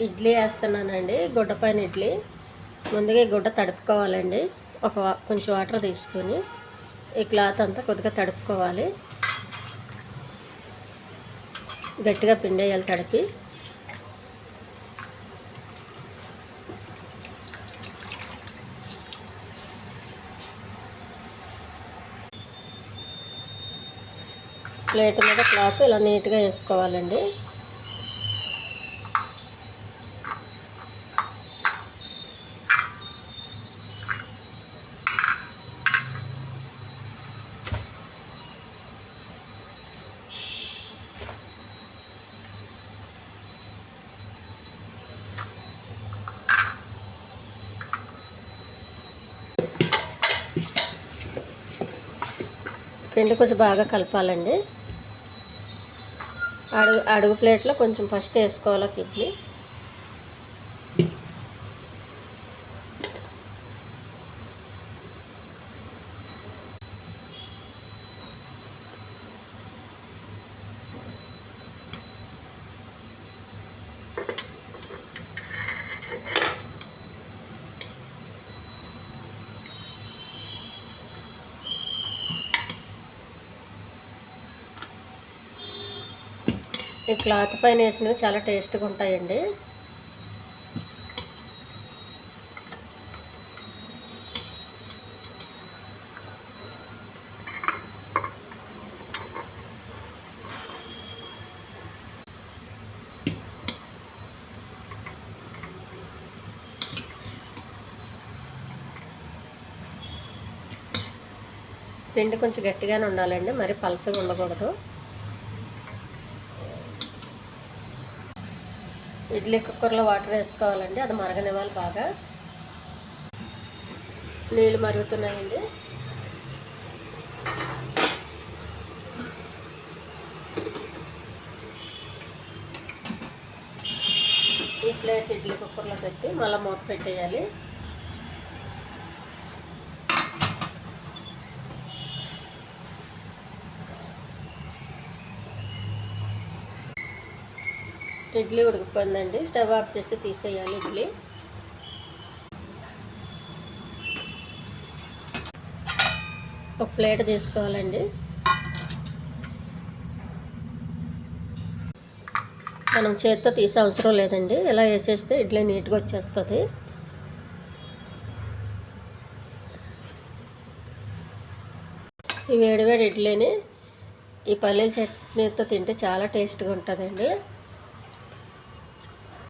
ఇడ్లీ వేస్తున్నానండి, గుడ్డ పైన ఇడ్లీ. ముందుగా గుడ్డ తడుపుకోవాలండి. కొంచెం వాటర్ తీసుకొని ఈ క్లాత్ అంతా కొద్దిగా తడుపుకోవాలి. గట్టిగా పిండేయాలి తడిపి. ప్లేట్ మీద క్లాత్ ఇలా నీట్గా వేసుకోవాలండి. పిండి కొంచెం బాగా కలపాలండి. అడుగు ప్లేట్లో కొంచెం ఫస్ట్ వేసుకోవాలి ఇడ్లీ. ఈ క్లాత్ పైన వేసినవి చాలా టేస్ట్గా ఉంటాయండి. పిండి కొంచెం గట్టిగానే ఉండాలండి, మరి పలచగా ఉండకూడదు. ఇడ్లీ కుక్కర్లో వాటర్ వేసుకోవాలండి, అది మరగనివ్వాలి బాగా. నీళ్ళు మరుగుతున్నాయండి. ఈ ప్లేట్ ఇడ్లీ కుక్కర్లో పెట్టి మళ్ళీ మూత పెట్టేయాలి. ఇడ్లీ ఉడికిపోయిందండి, స్టవ్ ఆఫ్ చేసి తీసేయాలి ఇడ్లీ. ఒక ప్లేట్ తీసుకోవాలండి. మనం చేత్తో తీసే అవసరం లేదండి, ఇలా వేసేస్తే ఇడ్లీ నీట్గా వచ్చేస్తుంది. ఈ వేడివేడి ఇడ్లీని ఈ పల్లీల చట్నీతో తింటే చాలా టేస్ట్గా ఉంటుందండి.